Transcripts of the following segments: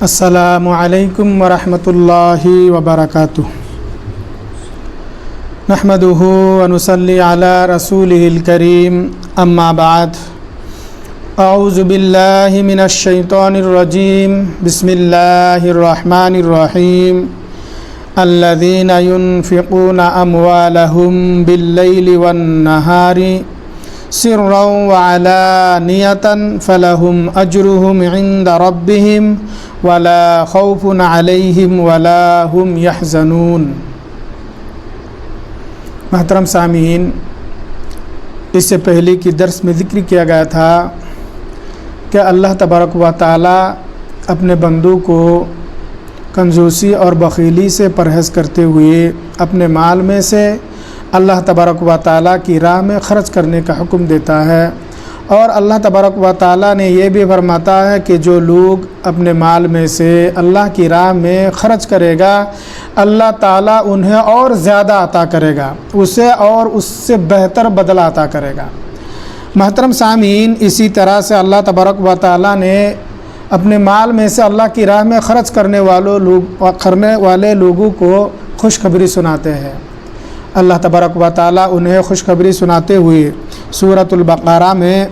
السلام علیکم ورحمۃ اللہ وبرکاتہ نحمدہ ونصلی علی رسولہ الکریم اما بعد اعوذ باللہ من الشیطان الرجیم بسم اللہ الرحمن الرحیم الذین ينفقون اموالهم باللیل والنہار سرا وعلانیۃ فلہم اجرہم عند ربہم ولا خوف علیہم ولا هم یحزنون۔ محترم سامعین، اس سے پہلے کی درس میں ذکر کیا گیا تھا کہ اللہ تبارک و تعالی اپنے بندوں کو کنجوسی اور بخیلی سے پرہیز کرتے ہوئے اپنے مال میں سے اللہ تبارک و تعالی کی راہ میں خرچ کرنے کا حکم دیتا ہے، اور اللہ تبارک و تعالی نے یہ بھی فرماتا ہے کہ جو لوگ اپنے مال میں سے اللہ کی راہ میں خرچ کرے گا اللہ تعالی انہیں اور زیادہ عطا کرے گا، اسے اور اس سے بہتر بدلہ عطا کرے گا۔ محترم سامعین، اسی طرح سے اللہ تبارک و تعالی نے اپنے مال میں سے اللہ کی راہ میں خرچ کرنے والے لوگوں کو خوشخبری سناتے ہیں۔ اللہ تبارک و تعالی انہیں خوشخبری سناتے ہوئے سورۃ البقرہ میں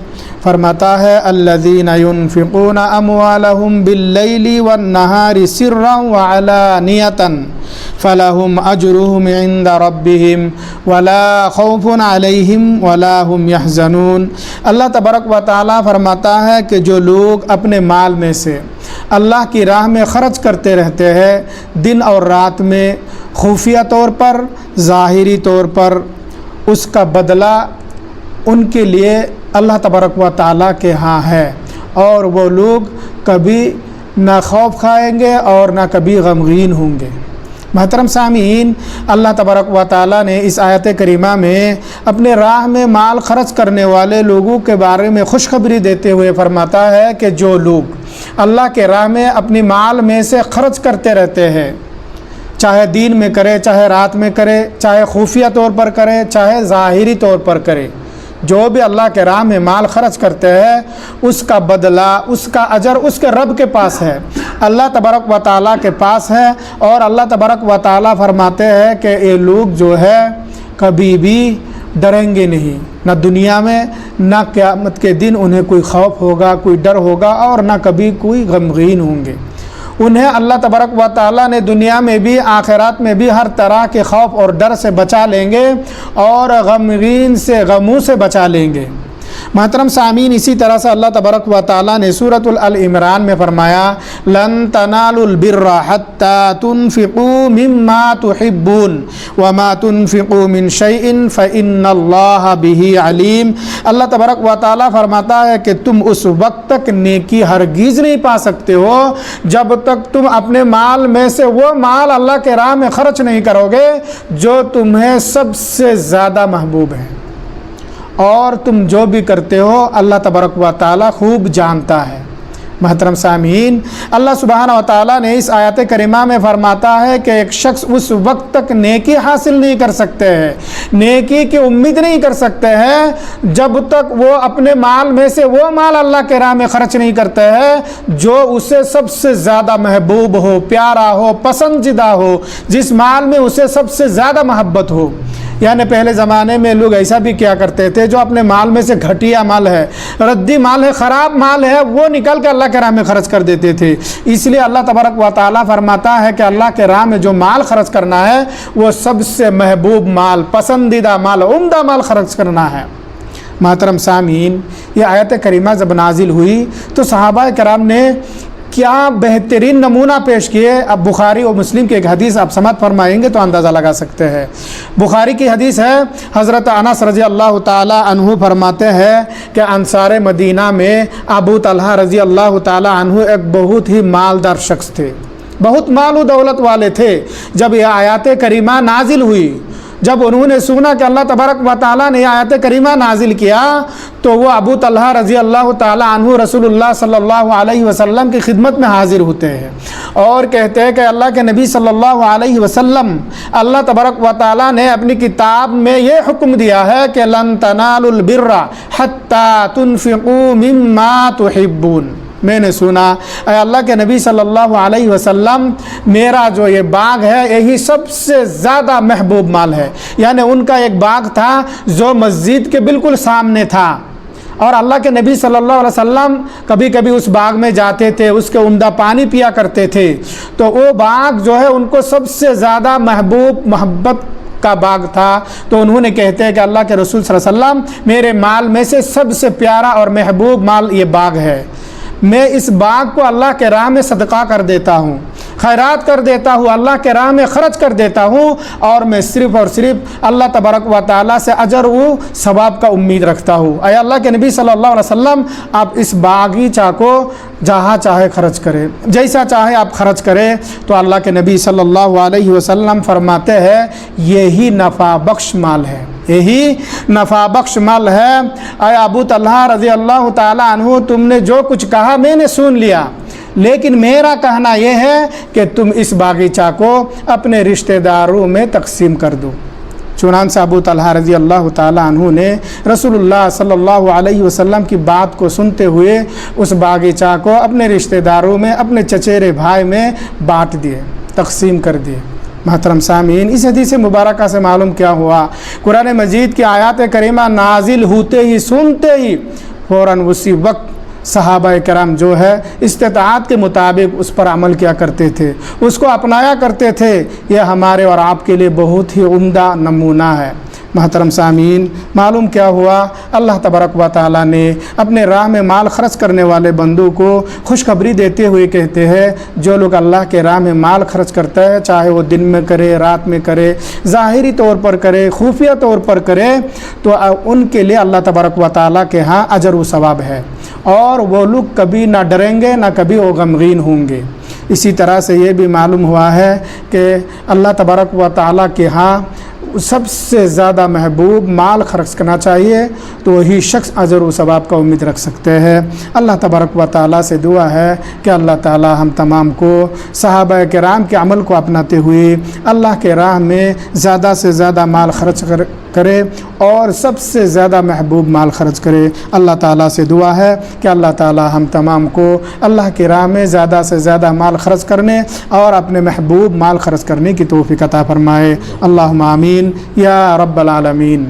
فرماتا ہے الذین ينفقون اموالهم باللیل والنہار سرا وعلانیۃ فلہم اجرہم عند ربہم ولا خوف علیہم ولا هم یحزنون۔ اللہ تبارک و تعالی فرماتا ہے کہ جو لوگ اپنے مال میں سے اللہ کی راہ میں خرچ کرتے رہتے ہیں دن اور رات میں، خفیہ طور پر ظاہری طور پر، اس کا بدلہ ان کے لیے اللہ تبارک و تعالیٰ کے ہاں ہے، اور وہ لوگ کبھی نہ خوف کھائیں گے اور نہ کبھی غمگین ہوں گے۔ محترم سامعین، اللہ تبارک و تعالیٰ نے اس آیت کریمہ میں اپنے راہ میں مال خرچ کرنے والے لوگوں کے بارے میں خوشخبری دیتے ہوئے فرماتا ہے کہ جو لوگ اللہ کے راہ میں اپنی مال میں سے خرچ کرتے رہتے ہیں، چاہے دین میں کرے، چاہے رات میں کرے، چاہے خفیہ طور پر کرے، چاہے ظاہری طور پر کرے، جو بھی اللہ کے راہ میں مال خرچ کرتے ہیں اس کا بدلہ، اس کا اجر اس کے رب کے پاس ہے، اللہ تبارک و تعالیٰ کے پاس ہے۔ اور اللہ تبارک و تعالیٰ فرماتے ہیں کہ یہ لوگ جو ہے کبھی بھی ڈریں گے نہیں، نہ دنیا میں نہ قیامت کے دن انہیں کوئی خوف ہوگا، کوئی ڈر ہوگا، اور نہ کبھی کوئی غمگین ہوں گے۔ انہیں اللہ تبارک و تعالیٰ نے دنیا میں بھی آخرات میں بھی ہر طرح کے خوف اور ڈر سے بچا لیں گے اور غمگین سے، غموں سے بچا لیں گے۔ محترم سامعین، اسی طرح سے اللہ تبارک و تعالیٰ نے سورۃ العمران میں فرمایا لن تنالوا البر حتى تنفقوا مما تحبون وما تنفقوا من شيء فإن الله به علیم۔ اللہ تبارک و تعالیٰ فرماتا ہے کہ تم اس وقت تک نیکی ہرگز نہیں پا سکتے ہو جب تک تم اپنے مال میں سے وہ مال اللہ کے راہ میں خرچ نہیں کرو گے جو تمہیں سب سے زیادہ محبوب ہے، اور تم جو بھی کرتے ہو اللہ تبارک و تعالیٰ خوب جانتا ہے۔ محترم سامعین، اللہ سبحانہ و تعالیٰ نے اس آیت کریمہ میں فرماتا ہے کہ ایک شخص اس وقت تک نیکی حاصل نہیں کر سکتے ہیں، نیکی کی امید نہیں کر سکتے ہیں جب تک وہ اپنے مال میں سے وہ مال اللہ کے راہ میں خرچ نہیں کرتے ہیں جو اسے سب سے زیادہ محبوب ہو، پیارا ہو، پسندیدہ ہو، جس مال میں اسے سب سے زیادہ محبت ہو۔ یعنی پہلے زمانے میں لوگ ایسا بھی کیا کرتے تھے، جو اپنے مال میں سے گھٹیا مال ہے، ردی مال ہے، خراب مال ہے، وہ نکل کے اللہ کے راہ میں خرچ کر دیتے تھے۔ اس لیے اللہ تبارک و تعالیٰ فرماتا ہے کہ اللہ کے راہ میں جو مال خرچ کرنا ہے وہ سب سے محبوب مال، پسندیدہ مال، عمدہ مال خرچ کرنا ہے۔ محترم سامعین، یہ آیت کریمہ جب نازل ہوئی تو صحابہ کرام نے کیا بہترین نمونہ پیش کیے۔ اب بخاری اور مسلم کی ایک حدیث آپ سماعت فرمائیں گے تو اندازہ لگا سکتے ہیں۔ بخاری کی حدیث ہے، حضرت انس رضی اللہ تعالی عنہ فرماتے ہیں کہ انصار مدینہ میں ابو طلحہ رضی اللہ تعالی عنہ ایک بہت ہی مالدار شخص تھے، بہت مال و دولت والے تھے۔ جب یہ آیات کریمہ نازل ہوئی، جب انہوں نے سنا کہ اللہ تبارک و تعالیٰ نے آیت کریمہ نازل کیا تو وہ ابو طلحہ رضی اللہ تعالی عنہ رسول اللہ صلی اللہ علیہ وسلم کی خدمت میں حاضر ہوتے ہیں اور کہتے ہیں کہ اللہ کے نبی صلی اللہ علیہ وسلم، اللہ تبارک و تعالیٰ نے اپنی کتاب میں یہ حکم دیا ہے کہ لن تنالوا البر حتی تنفقوا مما تحبون۔ میں نے سنا اے اللہ کے نبی صلی اللہ علیہ وسلم میرا جو یہ باغ ہے یہی سب سے زیادہ محبوب مال ہے. یعنی ان کا ایک باغ تھا جو مسجد کے بالکل سامنے تھا، اور اللہ کے نبی صلی اللہ علیہ وسلم کبھی کبھی اس باغ میں جاتے تھے، اس کے عمدہ پانی پیا کرتے تھے. تو وہ باغ جو ہے ان کو سب سے زیادہ محبوب محبت کا باغ تھا. تو انہوں نے کہتے ہیں کہ اللہ کے رسول صلی اللہ علیہ وسلم میرے مال میں سے سب سے پیارا اور محبوب مال یہ باغ ہے. میں اس باغ کو اللہ کے راہ میں صدقہ کر دیتا ہوں، خیرات کر دیتا ہوں، اللہ کے راہ میں خرچ کر دیتا ہوں، اور میں صرف اور صرف اللہ تبارک و تعالیٰ سے اجر و ثواب کا امید رکھتا ہوں. اے اللہ کے نبی صلی اللہ علیہ وسلم آپ اس باغیچہ کو جہاں چاہے خرچ کرے، جیسا چاہے آپ خرچ کرے. تو اللہ کے نبی صلی اللہ علیہ وسلم فرماتے ہیں یہی نفع بخش مال ہے، یہی نفع بخش مال ہے. اے ابو طلحہ رضی اللہ تعالیٰ عنہ تم نے جو کچھ کہا میں نے سن لیا، لیکن میرا کہنا یہ ہے کہ تم اس باغیچہ کو اپنے رشتہ داروں میں تقسیم کر دو. چنانچہ ابو طلحہ رضی اللہ تعالیٰ عنہ نے رسول اللہ صلی اللہ علیہ وسلم کی بات کو سنتے ہوئے اس باغیچہ کو اپنے رشتہ داروں میں، اپنے چچیرے بھائی میں بانٹ دیے، تقسیم کر دیے. محترم سامعین، اس حدیث مبارکہ سے معلوم کیا ہوا؟ قرآن مجید کی آیات کریمہ نازل ہوتے ہی، سنتے ہی فوراً اسی وقت صحابہ کرام جو ہے استطاعت کے مطابق اس پر عمل کیا کرتے تھے، اس کو اپنایا کرتے تھے. یہ ہمارے اور آپ کے لیے بہت ہی عمدہ نمونہ ہے. محترم سامعین، معلوم کیا ہوا؟ اللہ تبارک و تعالیٰ نے اپنے راہ میں مال خرچ کرنے والے بندوں کو خوشخبری دیتے ہوئے کہتے ہیں جو لوگ اللہ کے راہ میں مال خرچ کرتا ہے، چاہے وہ دن میں کرے، رات میں کرے، ظاہری طور پر کرے، خفیہ طور پر کرے، تو ان کے لیے اللہ تبارک و تعالیٰ کے ہاں اجر و ثواب ہے، اور وہ لوگ کبھی نہ ڈریں گے، نہ کبھی وہ غمگین ہوں گے. اسی طرح سے یہ بھی معلوم ہوا ہے کہ اللہ تبارک و تعالیٰ کے ہاں سب سے زیادہ محبوب مال خرچ کرنا چاہیے، تو وہی شخص اجر و ثواب کا امید رکھ سکتے ہیں. اللہ تبارک و تعالیٰ سے دعا ہے کہ اللہ تعالیٰ ہم تمام کو صحابہ کرام کے عمل کو اپناتے ہوئے اللہ کے راہ میں زیادہ سے زیادہ مال خرچ کرے اور سب سے زیادہ محبوب مال خرچ کرے. اللہ تعالیٰ سے دعا ہے کہ اللہ تعالیٰ ہم تمام کو اللہ کے راہ میں زیادہ سے زیادہ مال خرچ کرنے اور اپنے محبوب مال خرچ کرنے کی توفیق عطا فرمائے. اللہم آمین یا رب العالمین.